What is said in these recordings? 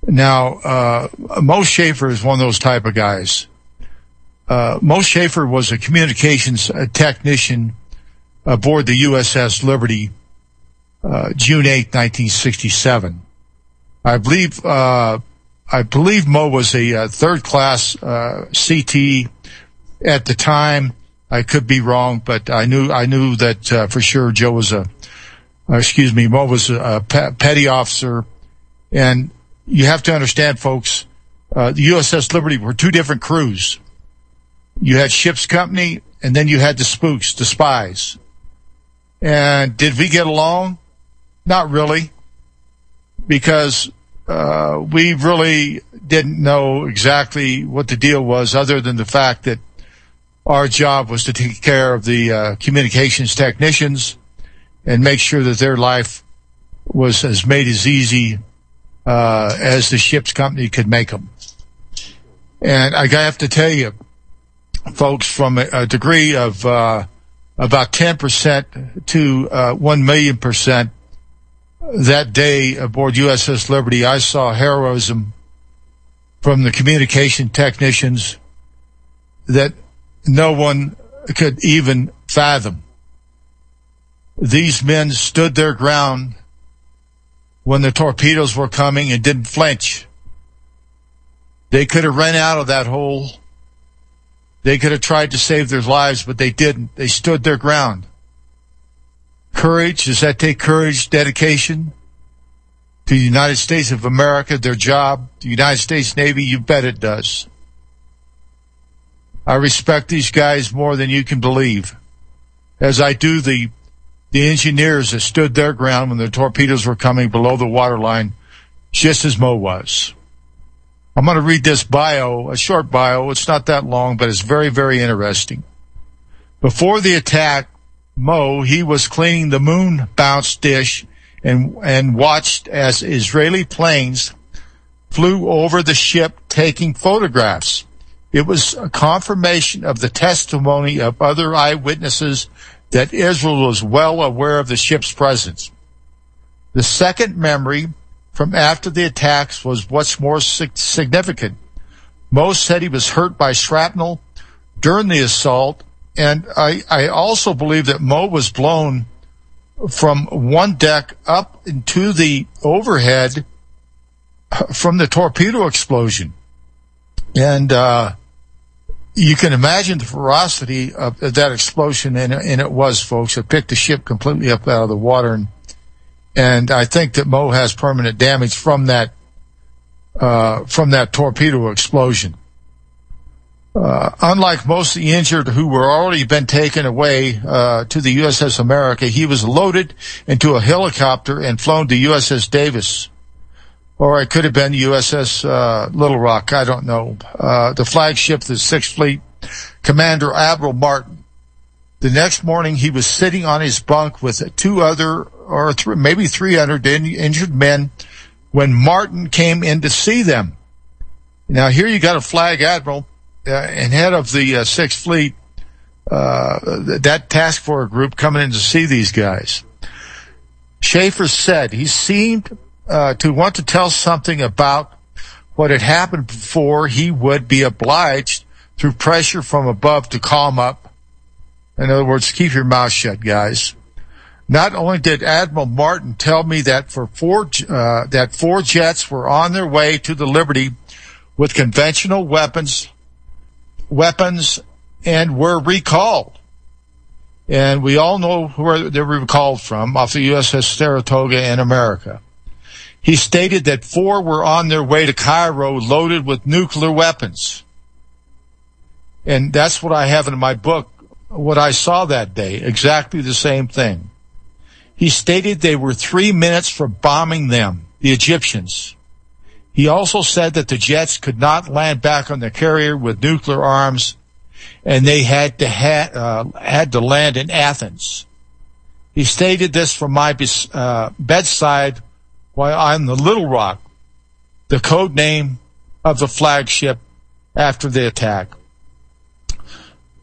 Now, Mo Schaefer is one of those type of guys. Mo Schaefer was a communications technician aboard the USS Liberty, June 8, 1967. I believe Mo was a third class CT at the time. I could be wrong, but I knew that for sure Mo was a petty officer. And you have to understand, folks, the USS Liberty were two different crews. You had ship's company, and then you had the spooks, the spies. And did we get along? Not really, because we really didn't know exactly what the deal was, other than the fact that our job was to take care of the communications technicians and make sure that their life was as made as easy as the ship's company could make them. And I have to tell you, folks, from a degree of about 10% to 1,000,000%, that day aboard USS Liberty, I saw heroism from the communication technicians that no one could even fathom. These men stood their ground when the torpedoes were coming and didn't flinch. They could have run out of that hole. They could have tried to save their lives, but they didn't. They stood their ground. Courage, does that take courage, dedication to the United States of America, their job, the United States Navy? You bet it does. I respect these guys more than you can believe, as I do the engineers that stood their ground when the torpedoes were coming below the waterline, just as Mo was. I'm going to read this bio, a short bio. It's not that long, but it's very, very interesting. Before the attack, Mo, he was cleaning the moon bounce dish and watched as Israeli planes flew over the ship taking photographs. It was a confirmation of the testimony of other eyewitnesses that Israel was well aware of the ship's presence. The second memory from after the attacks was what's more significant. Mo said he was hurt by shrapnel during the assault, and I also believe that Mo was blown from one deck up into the overhead from the torpedo explosion. And you can imagine the ferocity of that explosion, and it was, folks. It picked the ship completely up out of the water, and I think that Mo has permanent damage from that torpedo explosion. Unlike most of the injured who were already been taken away to the USS America, he was loaded into a helicopter and flown to USS Davis. Or it could have been USS Little Rock, I don't know. The flagship of the 6th Fleet, Commander Admiral Martin. The next morning, he was sitting on his bunk with two other, or maybe 300 injured men when Martin came in to see them. Now, here you got a flag admiral and head of the 6th Fleet, that task force group coming in to see these guys. Schaefer said he seemed to want to tell something about what had happened before he would be obliged through pressure from above to calm up. In other words, keep your mouth shut, guys. Not only did Admiral Martin tell me that four jets were on their way to the Liberty with conventional weapons and were recalled. And we all know where they were recalled from, off the USS Saratoga in America. He stated that 4 were on their way to Cairo loaded with nuclear weapons. And that's what I have in my book, what I saw that day, exactly the same thing. He stated they were 3 minutes from bombing them, the Egyptians. He also said that the jets could not land back on the carrier with nuclear arms, and they had to land in Athens. He stated this from my bedside while on the Little Rock, the code name of the flagship after the attack.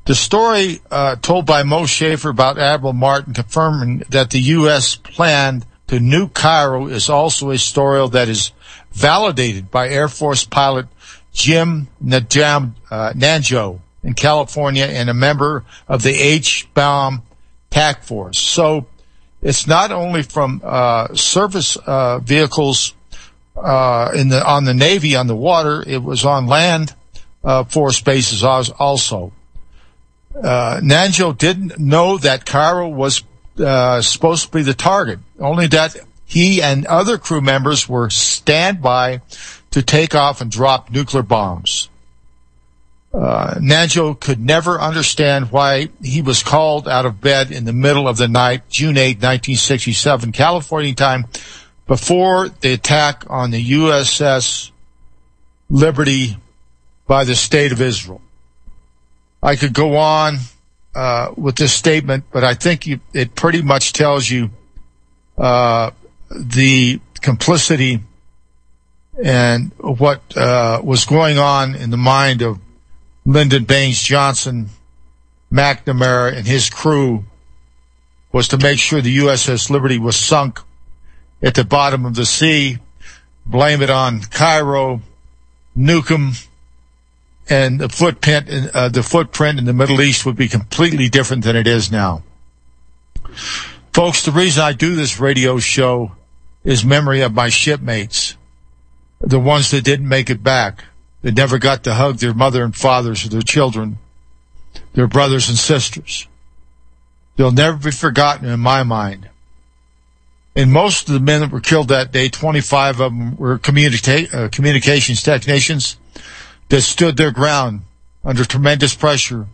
The story told by Mo Schaefer about Admiral Martin confirming that the U.S. planned to nuke Cairo is also a story that is validated by Air Force pilot Jim Nanjo in California and a member of the H-bomb task force. So it's not only from surface vehicles on the Navy on the water, it was on land force bases also. Nanjo didn't know that Cairo was supposed to be the target, only that he and other crew members were standby to take off and drop nuclear bombs. Nanjo could never understand why he was called out of bed in the middle of the night, June 8, 1967, California time, before the attack on the USS Liberty by the State of Israel. I could go on with this statement, but I think it pretty much tells you the complicity and what was going on in the mind of Lyndon Baines Johnson, McNamara, and his crew was to make sure the USS Liberty was sunk at the bottom of the sea, blame it on Cairo, nuke them, and the footprint in the Middle East would be completely different than it is now. Folks, the reason I do this radio show is memory of my shipmates, the ones that didn't make it back, that never got to hug their mother and fathers or their children, their brothers and sisters. They'll never be forgotten in my mind. And most of the men that were killed that day, 25 of them were communications technicians that stood their ground under tremendous pressure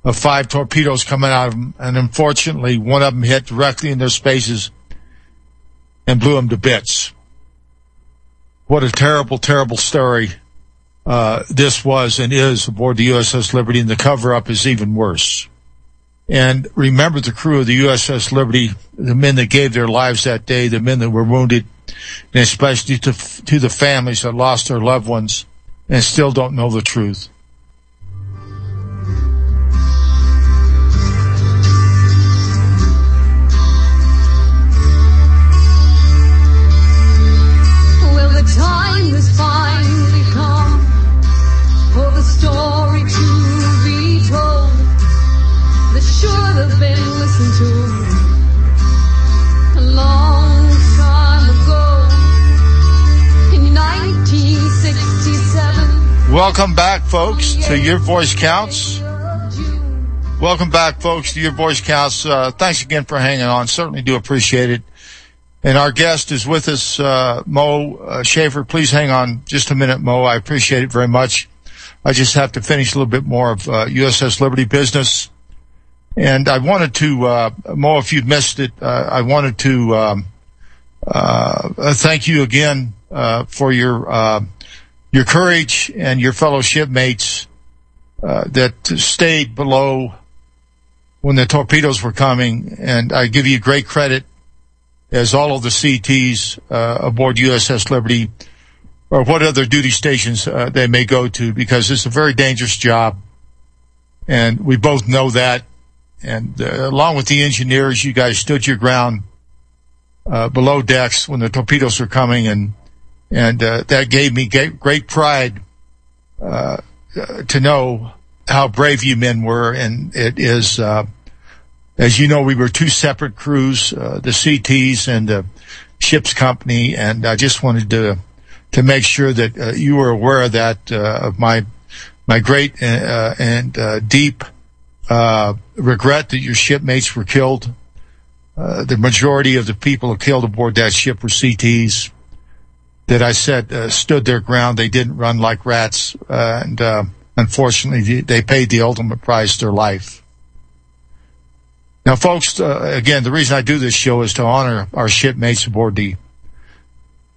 of 5 torpedoes coming out of them. And unfortunately, one of them hit directly in their spaces and blew them to bits. What a terrible, terrible story this was and is aboard the USS Liberty, and the cover-up is even worse. And remember the crew of the USS Liberty, the men that gave their lives that day, the men that were wounded, and especially to the families that lost their loved ones and still don't know the truth. Well, the time has finally come for the story to be told. That should have been listened to a long time ago in 1967. Welcome back, folks, to Your Voice Counts. Welcome back, folks, to Your Voice Counts. Thanks again for hanging on. Certainly do appreciate it. And our guest is with us, Mo Schaefer. Please hang on just a minute, Mo. I appreciate it very much. I just have to finish a little bit more of USS Liberty business. And I wanted to, Mo, if you'd missed it, I wanted to thank you again for your courage and your fellow shipmates that stayed below when the torpedoes were coming. And I give you great credit, as all of the CTs aboard USS Liberty or what other duty stations they may go to, because it's a very dangerous job. And we both know that. And along with the engineers, you guys stood your ground below decks when the torpedoes were coming, and that gave me great pride to know how brave you men were. And it is, as you know, we were 2 separate crews, the CTs and the ship's company, and I just wanted to make sure that you were aware of that, of my great and deep regret that your shipmates were killed. The majority of the people killed aboard that ship were CTs that I said stood their ground. They didn't run like rats, and unfortunately they paid the ultimate price, their life. Now, folks, again, the reason I do this show is to honor our shipmates aboard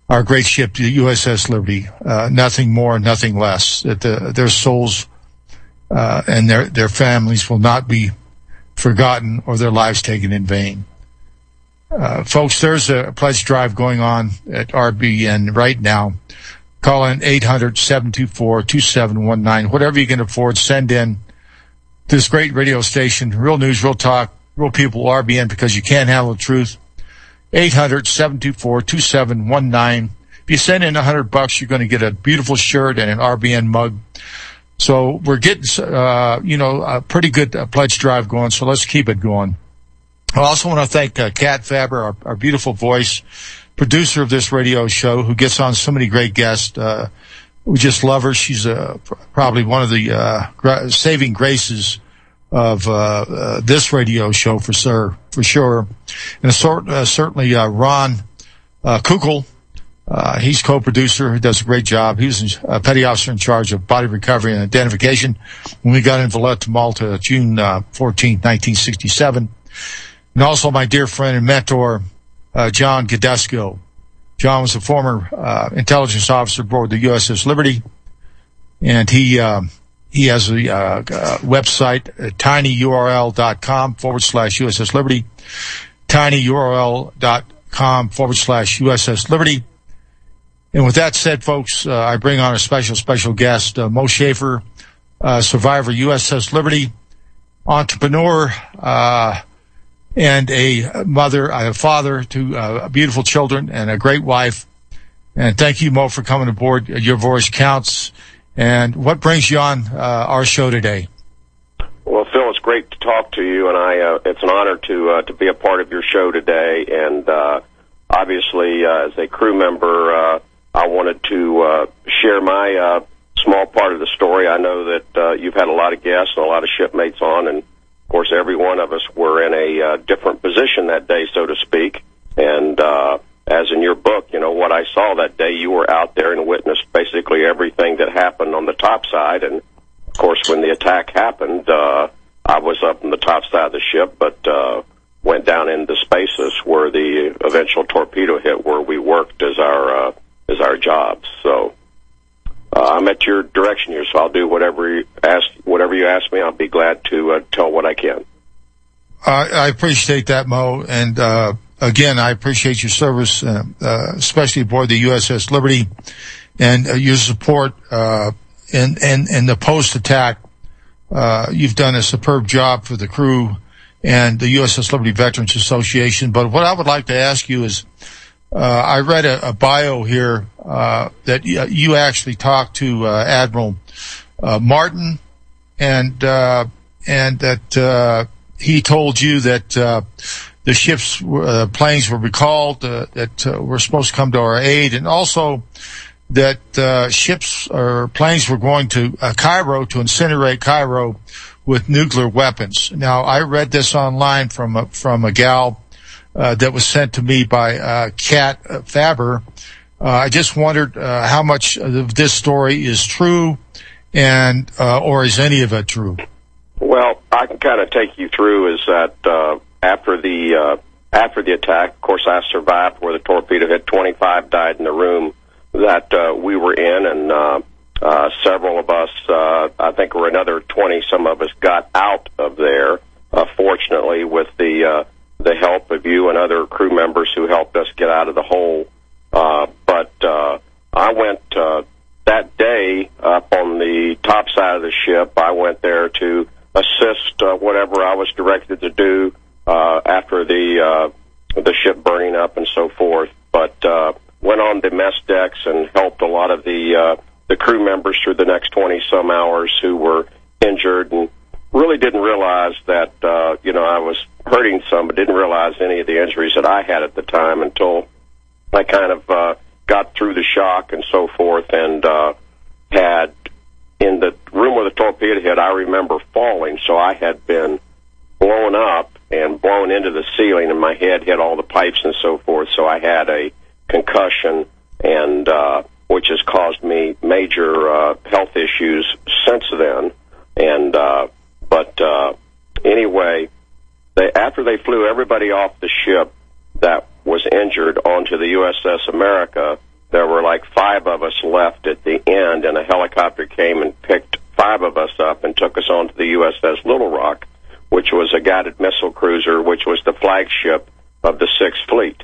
our great ship, the USS Liberty. Nothing more, nothing less. That their souls and their families will not be forgotten or their lives taken in vain. Folks, there's a pledge drive going on at RBN right now. Call in 800-724-2719. Whatever you can afford, send in to this great radio station, Real News, Real Talk, Real People, RBN, because you can't handle the truth. 800-724-2719. If you send in $100, you're going to get a beautiful shirt and an RBN mug. So we're getting, a pretty good pledge drive going. So let's keep it going. I also want to thank Kat Faber, our beautiful voice, producer of this radio show, who gets on so many great guests. We just love her. She's probably one of the saving graces of this radio show for sure. And certainly Ron Kukul. He's co-producer. He does a great job. He was a petty officer in charge of body recovery and identification when we got in Valletta, Malta, June 14th, 1967. And also my dear friend and mentor, John Gadesco. John was a former intelligence officer aboard the USS Liberty, and he has a website at tinyurl.com/USS Liberty, tinyurl.com/USS Liberty. And with that said, folks, I bring on a special guest, Mo Schaefer, survivor USS Liberty, entrepreneur, and a father to beautiful children and a great wife. And thank you, Mo, for coming aboard. Your voice counts. And what brings you on our show today? Well, Phil, it's great to talk to you, and it's an honor to be a part of your show today. And obviously, as a crew member, I wanted to share my small part of the story. I know that you've had a lot of guests and a lot of shipmates on, and of course, every one of us were in a different position that day, so to speak. And as in your book, what I saw that day, you were out there and witnessed basically everything that happened on the top side. And, of course, when the attack happened, I was up on the top side of the ship, but went down into spaces where the eventual torpedo hit, where we worked as our jobs. So I'm at your direction here, so I'll do whatever you ask me. I'll be glad to tell what I can. I appreciate that, Mo. And again, I appreciate your service, especially aboard the USS Liberty, and your support in the post-attack. You've done a superb job for the crew and the USS Liberty Veterans Association. But what I would like to ask you is, I read a bio here that you actually talked to Admiral Martin, and that he told you that the ship's planes were recalled, that were supposed to come to our aid, and also that ships or planes were going to Cairo to incinerate Cairo with nuclear weapons. Now, I read this online from a gal that was sent to me by Kat Faber. I just wondered how much of this story is true, and or is any of it true? Well, I can kind of take you through. Is that after the attack? Of course, I survived where the torpedo hit. 25 died in the room that we were in, and several of us, I think, were another 20. Some of us got out of there, fortunately, with the help of you and other crew members who helped us get out of the hole. But I went that day up on the top side of the ship. I went there to assist whatever I was directed to do after the ship burning up and so forth. But went on the mess decks and helped a lot of the crew members through the next 20-some hours who were injured, and really didn't realize that I was hurting some, but didn't realize any of the injuries that I had at the time until I kind of got through the shock and so forth, and had in the room where the torpedo hit, I remember falling, so I had been blown up and blown into the ceiling, and my head hit all the pipes and so forth, so I had a concussion, and which has caused me major health issues since then. And but anyway, after they flew everybody off the ship that was injured onto the USS America, there were like 5 of us left at the end, and a helicopter came and picked 5 of us up and took us onto the USS Little Rock, which was a guided missile cruiser, which was the flagship of the 6th Fleet.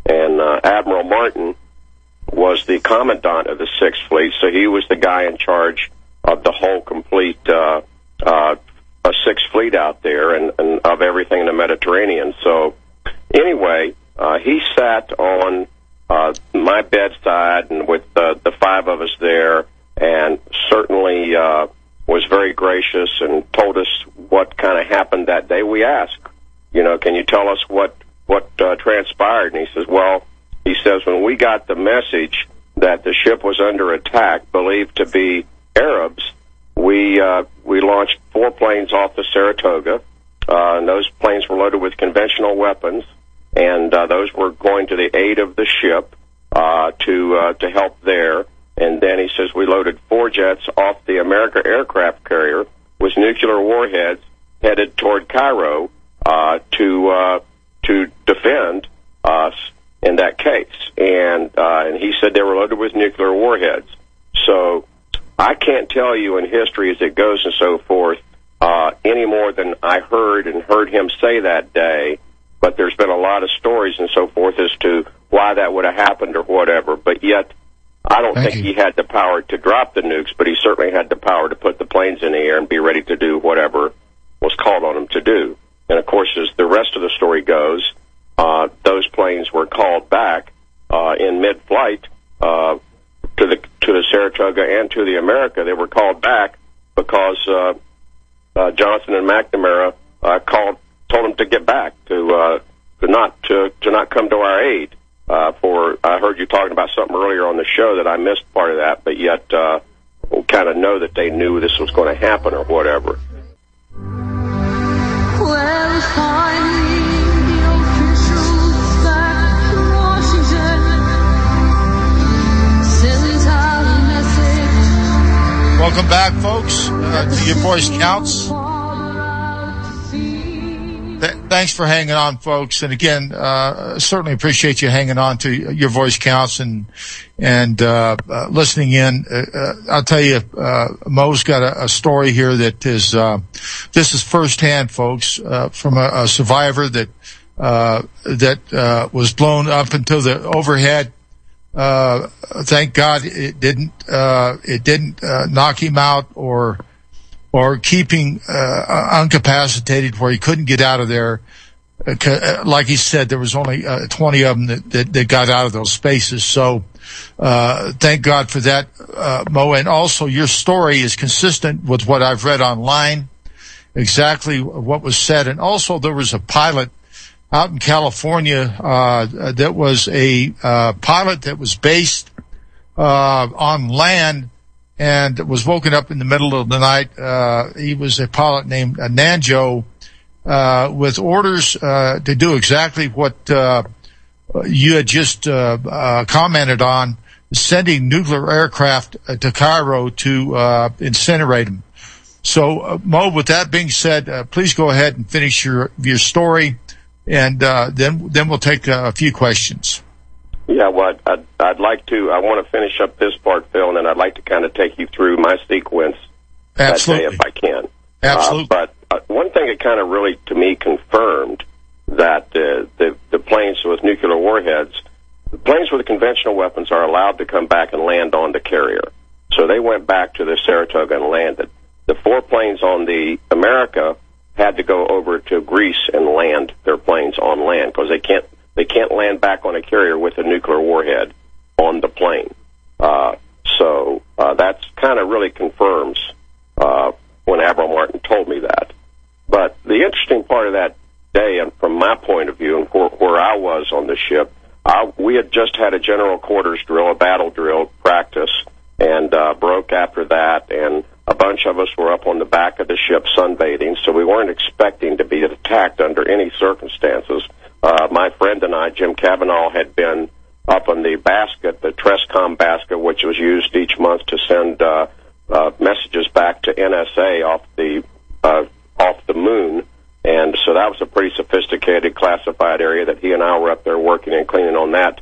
And Admiral Martin was the commandant of the 6th Fleet, so he was the guy in charge of the whole complete 6th Fleet out there and of everything in the Mediterranean. So anyway, he sat on my bedside and with the five of us there, and certainly was very gracious and told us what kind of happened that day. We asked, can you tell us what transpired? And he says, when we got the message that the ship was under attack, believed to be Arabs, we launched 4 planes off the Saratoga. And those planes were loaded with conventional weapons, and those were going to the aid of the ship to help there. And then he says we loaded 4 jets off the America aircraft carrier with nuclear warheads headed toward Cairo to defend us in that case. And he said they were loaded with nuclear warheads. So I can't tell you in history as it goes and so forth any more than I heard him say that day. But there's been a lot of stories and so forth as to why that would have happened or whatever. But yet, I don't think he had the power to drop the nukes, but he certainly had the power to put the planes in the air and be ready to do whatever was called on him to do. And of course, as the rest of the story goes, those planes were called back in mid-flight to the Saratoga and to the America. They were called back because Johnson and McNamara told them to get back, to not come to our aid. I heard you talking about something earlier on the show that I missed part of that, but yet we'll kind of know that they knew this was going to happen or whatever. Well, finally, the officials back in Washington sent out a message. Welcome back, folks, to Your Voice Counts. Thanks for hanging on, folks. And again, certainly appreciate you hanging on to Your Voice Counts and listening in. I'll tell you, Mo's got a story here that is, this is firsthand, folks, from a survivor that was blown up into the overhead. Thank God it didn't knock him out or keeping incapacitated where he couldn't get out of there. Like he said, there was only 20 of them that got out of those spaces. So thank God for that, Mo. And also, your story is consistent with what I've read online, exactly what was said. And also, there was a pilot out in California that was a pilot that was based on land and was woken up in the middle of the night. He was a pilot named Nanjo, with orders to do exactly what you had just commented on, sending nuclear aircraft to Cairo to incinerate them. So, Mo, with that being said, please go ahead and finish your story, and then we'll take a few questions. Yeah, well, I'd like to. I want to finish up this part, Phil, and then I'd like to kind of take you through my sequence that day if I can. Absolutely. But one thing that kind of really, to me, confirmed that the planes with nuclear warheads, the planes with conventional weapons are allowed to come back and land on the carrier. So they went back to the Saratoga and landed. The 4 planes on the America had to go over to Greece and land their planes on land because they can't land back on a carrier with a nuclear warhead on the plane. So that's kind of really confirms when Admiral Martin told me that. But the interesting part of that day, and from my point of view and where I was on the ship, we had just had a general quarters drill, a battle drill practice, and broke after that, and a bunch of us were up on the back of the ship sunbathing, so we weren't expecting to be attacked under any circumstances. My friend and I, Jim Cavanaugh, had been up on the basket, the Trescom basket, which was used each month to send messages back to NSA off the moon. And so that was a pretty sophisticated, classified area that he and I were up there working and cleaning on that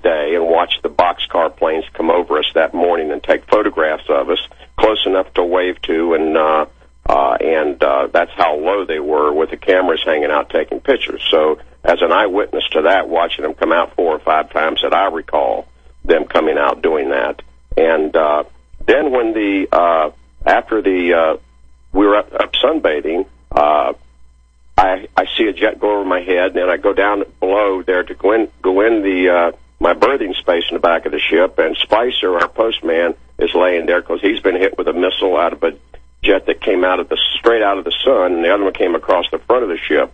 day, and watched the boxcar planes come over us that morning and take photographs of us close enough to wave to, and that's how low they were, with the cameras hanging out taking pictures. So as an eyewitness to that, watching them come out 4 or 5 times that I recall them coming out doing that. And then when we were up sunbathing, I see a jet go over my head, and then I go down below there to go in the my berthing space in the back of the ship, and Spicer, our postman, is laying there because he's been hit with a missile out of a jet that came straight out of the sun, and the other one came across the front of the ship.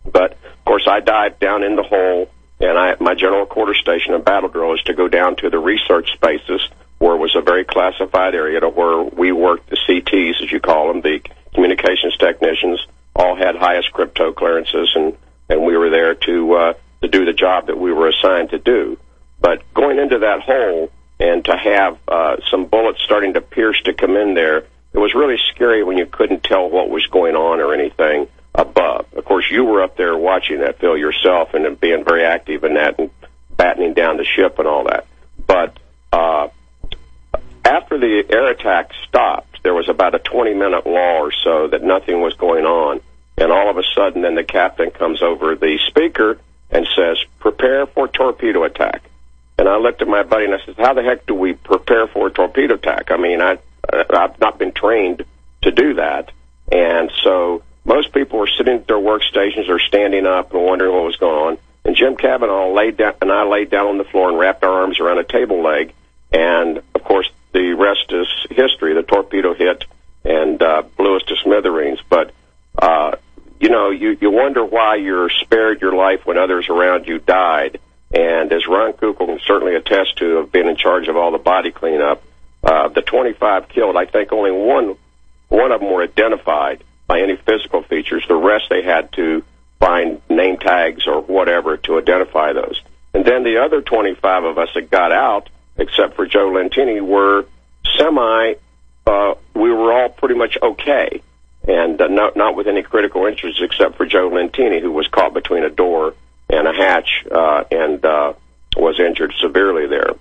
But, of course, I dived down in the hole, and my general quarter station and battle drill is to go down to the research spaces, where it was a very classified area to where we worked, the CTs, as you call them, the communications technicians, all had highest crypto clearances, and we were there to do the job that we were assigned to do. But going into that hole and to have some bullets starting to pierce to come in there, it was really scary when you couldn't tell what was going on or anything above. Of course, you were up there watching that, Phil, yourself, and being very active in that and battening down the ship and all that. But after the air attack stopped, there was about a 20-minute lull or so that nothing was going on. And all of a sudden, then the captain comes over the speaker and says, "Prepare for torpedo attack." And I looked at my buddy and I said, "How the heck do we prepare for a torpedo attack? I mean, I've not been trained to do that." And so most people were sitting at their workstations or standing up and wondering what was going on. And Jim Cavanaugh laid down on the floor and wrapped our arms around a table leg. And, of course, the rest is history. The torpedo hit and blew us to smithereens. But, you wonder why you're spared your life when others around you died. And as Ron Kukul can certainly attest to, have been in charge of all the body cleanup, the 25 killed, I think only one of them were identified by any physical features. The rest they had to find name tags or whatever to identify those. And then the other 25 of us that got out, except for Joe Lentini, were we were all pretty much okay. And not with any critical injuries except for Joe Lentini, who was caught between a door and a hatch and was injured severely there.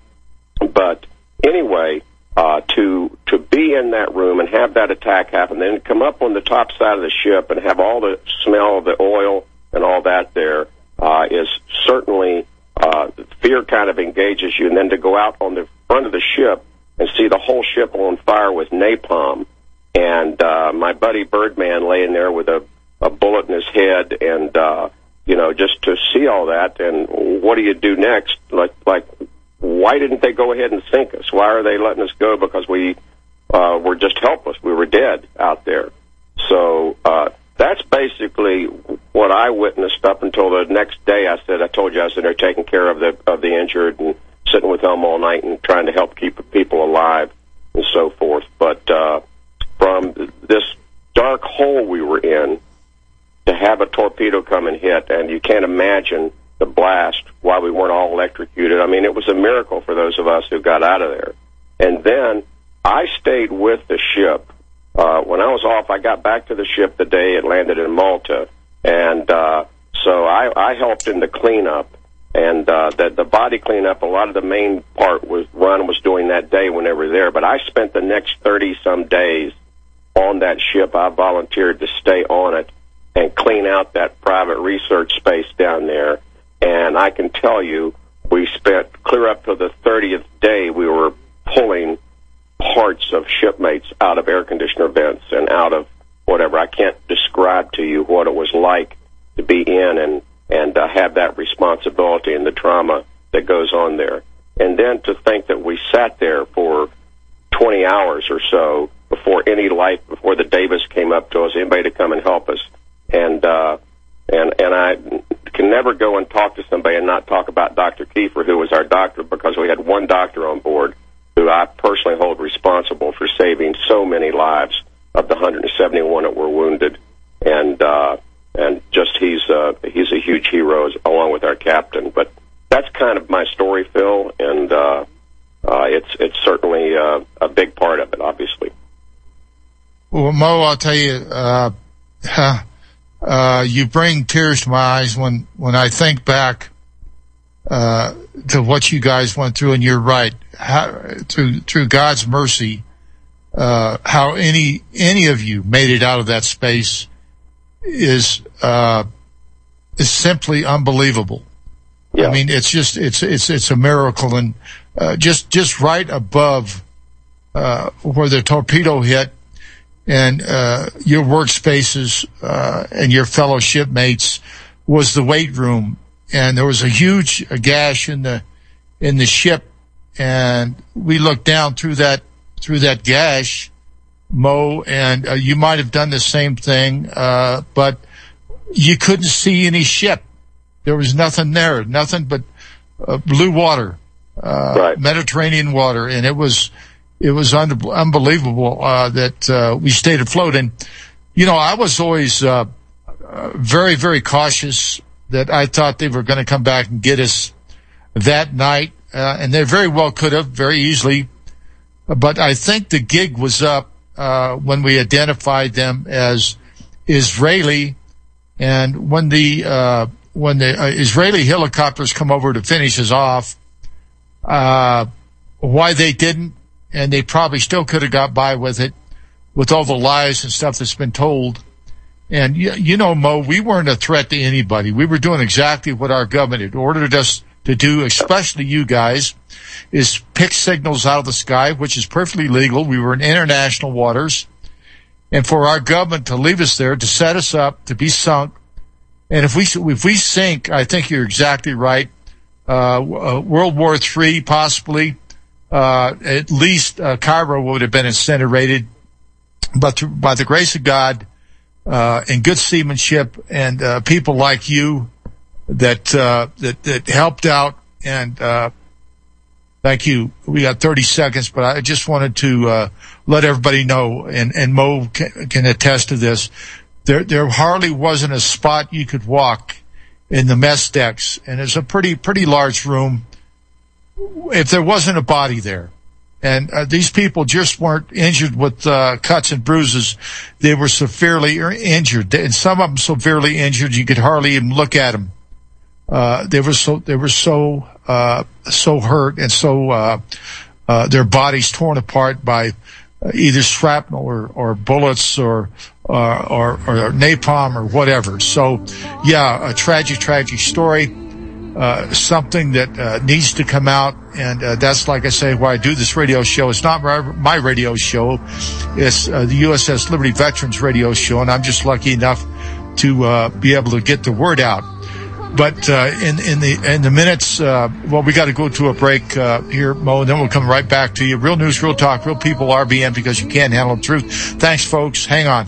But anyway, to be in that room and have that attack happen, then come up on the top side of the ship and have all the smell of the oil and all that there is certainly fear kind of engages you. And then to go out on the front of the ship and see the whole ship on fire with napalm, and my buddy Birdman laying there with a bullet in his head, and just to see all that, and what do you do next? Like why didn't they go ahead and sink us? Why are they letting us go? Because we were just helpless. We were dead out there. So that's basically what I witnessed up until the next day. I told you I was in there taking care of the injured and sitting with them all night and trying to help keep people alive and so forth. But from this dark hole we were in, to have a torpedo come and hit, and you can't imagine the blast, why we weren't all electrocuted. I mean, it was a miracle for those of us who got out of there. And then I stayed with the ship. When I was off, I got back to the ship the day it landed in Malta, and so I helped in the cleanup. And the body cleanup, a lot of the main part Ron was doing that day when they were there. But I spent the next 30-some days on that ship. I volunteered to stay on it and clean out that private research space down there. And I can tell you, we spent clear up to the 30th day, we were pulling parts of shipmates out of air conditioner vents and out of whatever. I can't describe to you what it was like to be in and have that responsibility and the trauma that goes on there. And then to think that we sat there for 20 hours or so before the Davis came up to us, anybody to come and help us. And I can never go and talk to somebody and not talk about Dr. Kiefer, who was our doctor, because we had one doctor on board who I personally hold responsible for saving so many lives of the 171 that were wounded. And just he's a huge hero along with our captain. But that's kind of my story, Phil, and it's certainly a big part of it, obviously. Well, Mo, I'll tell you, you bring tears to my eyes when I think back to what you guys went through, and you're right. Through God's mercy, how any of you made it out of that space is simply unbelievable. Yeah. I mean, it's a miracle, and just right above where the torpedo hit, and your workspaces and your fellow shipmates was the weight room, and there was a huge gash in the in the ship, and we looked down through that gash, Mo, and you might have done the same thing, but you couldn't see any ship. There was nothing there, nothing but blue water, Right. Mediterranean water, and it was unbelievable that we stayed afloat. And I was always very, very cautious that I thought they were going to come back and get us that night, and they very well could have, very easily. But I think the gig was up when we identified them as Israeli, and when the Israeli helicopters come over to finish us off, why they didn't, and they probably still could have got by with it, with all the lies and stuff that's been told. And Mo, we weren't a threat to anybody. We were doing exactly what our government had ordered us to do, especially you guys, is pick signals out of the sky, which is perfectly legal. We were in international waters. And for our government to leave us there, to set us up, to be sunk. And if we sink, I think you're exactly right. World War III, possibly. At least Cairo would have been incinerated. But by the grace of God, and good seamanship, and people like you that helped out, and thank you. We got 30 seconds, but I just wanted to let everybody know, and Mo can attest to this. There hardly wasn't a spot you could walk in the mess decks, and it's a pretty large room, if there wasn't a body there. And these people just weren't injured with cuts and bruises. They were severely injured, and some of them severely injured you could hardly even look at them. They were so hurt, and so their bodies torn apart by either shrapnel or bullets or napalm or whatever. So, yeah, a tragic story. Something that needs to come out, and that's, like I say, why I do this radio show. It's not my radio show. It's the USS Liberty Veterans radio show, and I'm just lucky enough to be able to get the word out. But in the minutes, we got to go to a break here, Mo, and then we'll come right back to you. Real news, real talk, real people, RBN, because you can't handle the truth. Thanks, folks. Hang on.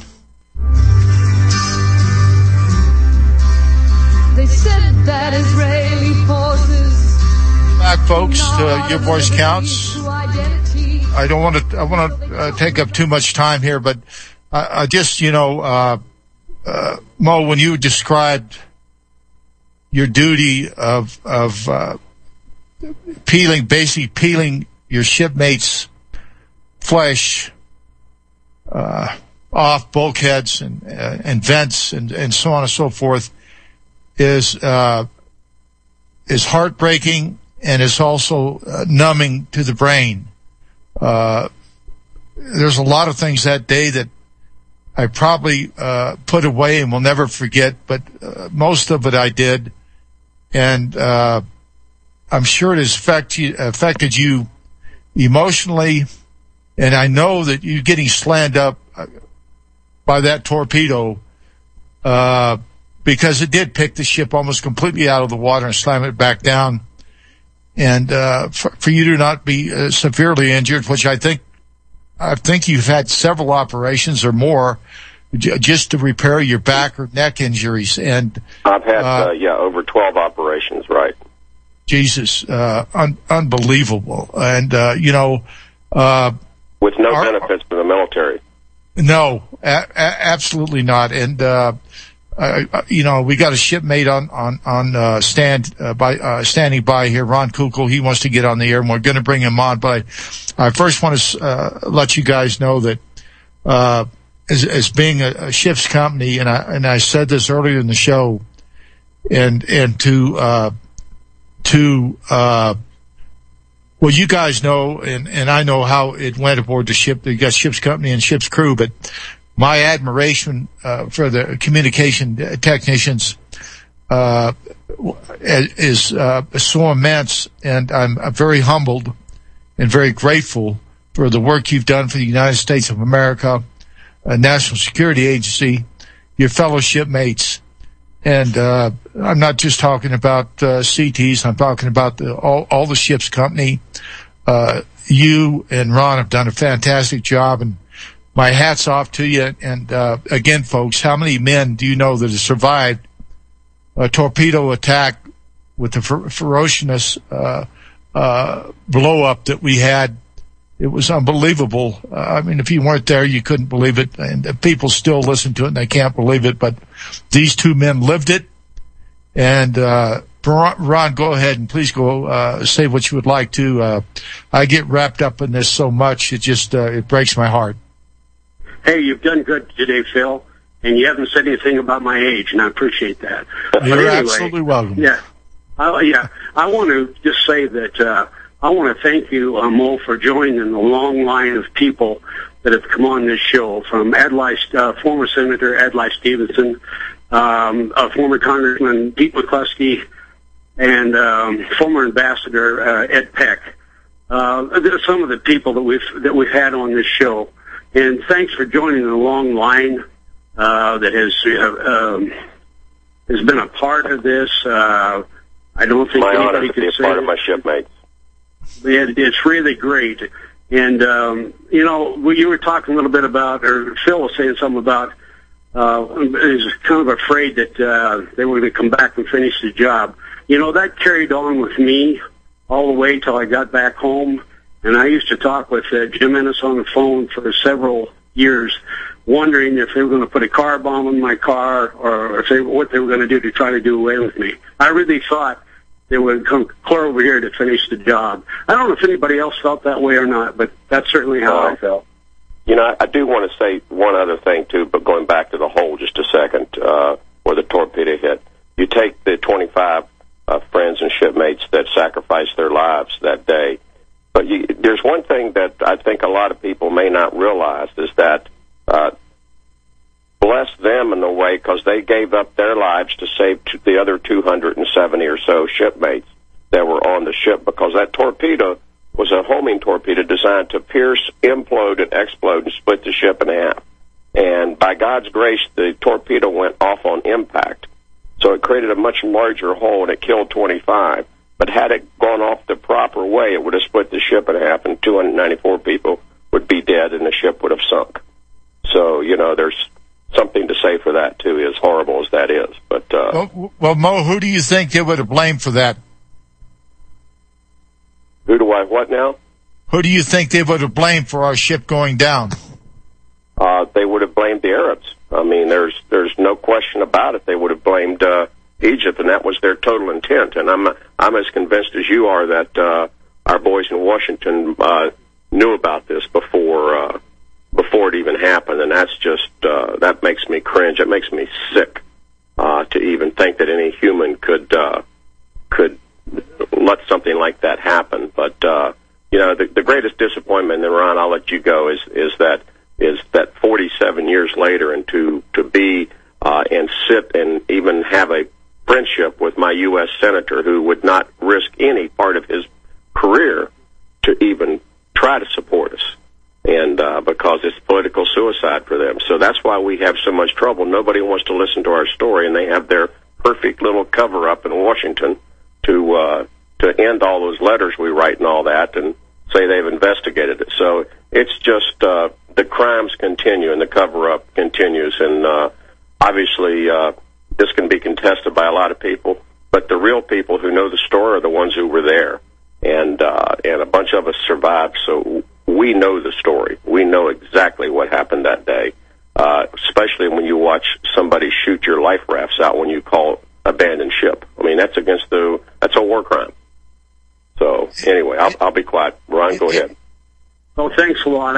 They said that Israeli forces. Back, folks, your voice counts. I want to take up too much time here, but I just, Mo, when you described your duty of peeling your shipmates' flesh off bulkheads and vents and so on and so forth, is heartbreaking, and is also numbing to the brain. There's a lot of things that day that I probably put away and will never forget, but most of it I did, and I'm sure it has affected you emotionally, and I know that you getting slammed up by that torpedo, because it did pick the ship almost completely out of the water and slam it back down. And for you to not be severely injured, which I think you've had several operations or more just to repair your back or neck injuries. And I've had over 12 operations, right? Jesus, unbelievable. And with no benefits for the military. No, absolutely not. And we got a shipmate on standing by here, Ron Kukul. He wants to get on the air, and we're going to bring him on. But I first want to let you guys know that as being a ship's company, and I said this earlier in the show, and well, you guys know, and I know how it went aboard the ship. You got ship's company and ship's crew, but my admiration for the communication technicians is so immense, and I'm very humbled and very grateful for the work you've done for the United States of America, National Security Agency, your fellow shipmates, And I'm not just talking about CTs. I'm talking about all the ship's company. You and Ron have done a fantastic job, and my hat's off to you. And again, folks, how many men do you know that have survived a torpedo attack with the ferocious blow up that we had? It was unbelievable. I mean, if you weren't there, you couldn't believe it. And people still listen to it and they can't believe it. But these two men lived it. And Ron, go ahead and please go say what you would like to. I get wrapped up in this so much, it just it breaks my heart. Hey, you've done good today, Phil. And you haven't said anything about my age, and I appreciate that. You're anyway, absolutely welcome. Yeah. I want to just say that I want to thank you, Mo, for joining the long line of people that have come on this show, from former Senator Adlai Stevenson, former Congressman Pete McCluskey, and former Ambassador Ed Peck. Some of the people that we've had on this show, and thanks for joining the long line that has been a part of this. I don't think anybody could say part of my shipmates. It's really great. And, you were talking a little bit about, or Phil was saying something about, he was kind of afraid that they were going to come back and finish the job. That carried on with me all the way till I got back home. And I used to talk with Jim Ennis on the phone for several years, wondering if they were going to put a car bomb in my car or what they were going to do to try to do away with me. I really thought they would come clear over here to finish the job. I don't know if anybody else felt that way or not, but that's certainly how I felt. I do want to say one other thing, too, but going back to the hole just a second, where the torpedo hit. You take the 25 friends and shipmates that sacrificed their lives that day, but there's one thing that I think a lot of people may not realize is that bless them in a way, because they gave up their lives to save the other 270 or so shipmates that were on the ship, because that torpedo was a homing torpedo designed to pierce, implode, and explode and split the ship in half. And by God's grace, the torpedo went off on impact. So it created a much larger hole, and it killed 25. But had it gone off the proper way, it would have split the ship in half, and 294 people would be dead, and the ship would have sunk. So, there's something to say for that, too, as horrible as that is. But well, Mo, who do you think they would have blamed for that? Who do I what now? Who do you think they would have blamed for our ship going down? They would have blamed the Arabs. I mean, there's no question about it. They would have blamed Egypt, and that was their total intent. And I'm as convinced as you are that our boys in Washington knew about this before it even happened, and that's just that makes me cringe. It makes me sick to even think that any human could let something like that happen. But the greatest disappointment, and Ron, I'll let you go, is that 47 years later, and to be and sit and even have a friendship with my U.S. Senator, who would not risk any part of his career to even try to support us, and because it's political suicide for them. So that's why we have so much trouble. Nobody wants to listen to our story, and they have their perfect little cover-up in Washington to end all those letters we write and all that, and say they've investigated it. So it's just the crimes continue and the cover-up continues, and obviously this can be contested by a lot of people, but the real people who know the story are the ones who were there, and a bunch of us survived, so we know the story. We know exactly what happened that day, especially when you watch somebody shoot your life rafts out when you call abandoned ship. I mean, that's a war crime. So anyway, I'll be quiet. Ron, go ahead. Well, thanks a lot.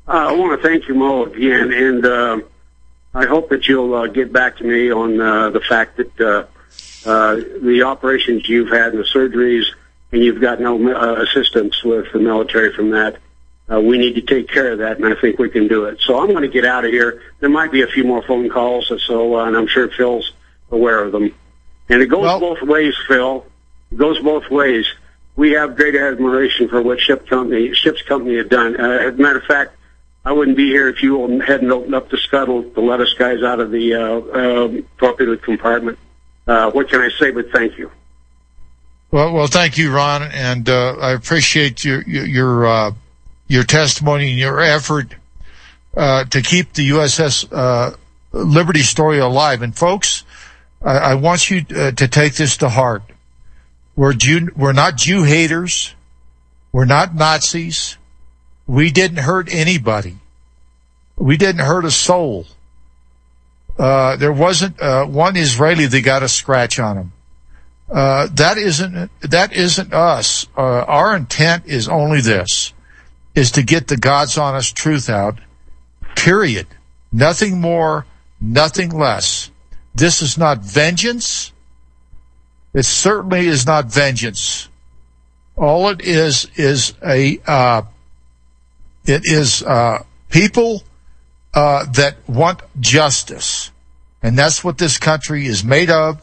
I want to thank you, Mo, again, and I hope that you'll get back to me on the fact that the operations you've had and the surgeries, and you've got no assistance with the military from that. We need to take care of that, and I think we can do it. So I'm going to get out of here. There might be a few more phone calls, and I'm sure Phil's aware of them. And it goes both ways, Phil. It goes both ways. We have great admiration for what Ship's company has done. As a matter of fact, I wouldn't be here if you hadn't opened up the scuttle to let us guys out of the torpedo compartment. What can I say but thank you? Well, thank you, Ron, and I appreciate your testimony and your effort to keep the USS Liberty story alive. And folks, I want you to take this to heart. We're not Jew haters. We're not Nazis. We didn't hurt anybody. We didn't hurt a soul. There wasn't one Israeli that got a scratch on him. That isn't us. Our intent is only this, is to get the God's honest truth out, period. Nothing more, nothing less. This is not vengeance. It certainly is not vengeance. All it is people that want justice, and that's what this country is made of.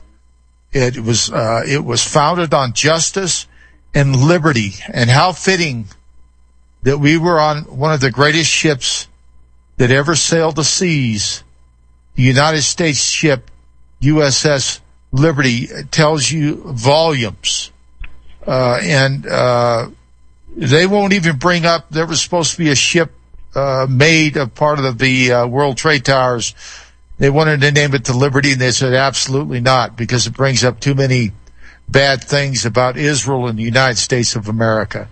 It was founded on justice and liberty, and how fitting that we were on one of the greatest ships that ever sailed the seas, the United States ship USS Liberty. Tells you volumes. And they won't even bring up, there was supposed to be a ship made of part of the World Trade Towers. They wanted to name it the Liberty, and they said absolutely not, because it brings up too many bad things about Israel and the United States of America.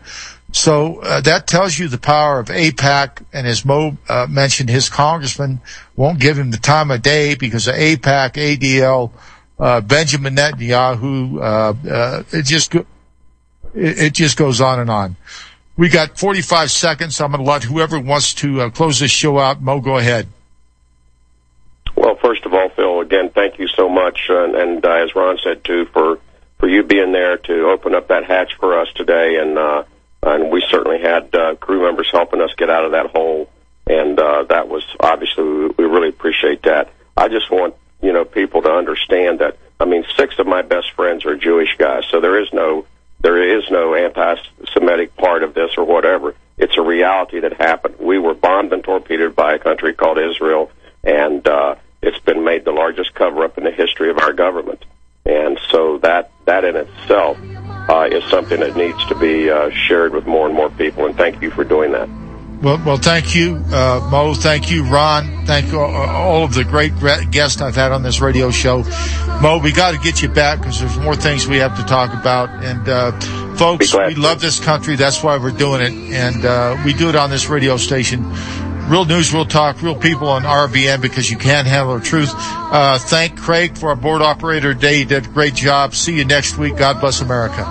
So that tells you the power of AIPAC, and as Mo mentioned, his congressman won't give him the time of day because of AIPAC, ADL, Benjamin Netanyahu. It just goes on and on. We got 45 seconds. I'm going to let whoever wants to close this show out. Mo, go ahead. Well, first of all, Phil, again, thank you so much, and as Ron said too, for you being there to open up that hatch for us today, and we certainly had crew members helping us get out of that hole, and that was obviously we really appreciate that. I just want people to understand that. I mean, 6 of my best friends are Jewish guys, so there is no anti-Semitic part of this or whatever. It's a reality that happened. We were bombed and torpedoed by a country called Israel, and it's been made the largest cover-up in the history of our government. And so that in itself is something that needs to be shared with more and more people, and thank you for doing that. Well, thank you, Mo. Thank you, Ron. Thank you, all of the great guests I've had on this radio show. Mo, we got to get you back because there's more things we have to talk about. And folks, we love this country. That's why we're doing it. And we do it on this radio station. Real news, real talk, real people on RBN, because you can't handle the truth. Thank Craig for our board operator today. He did a great job. See you next week. God bless America.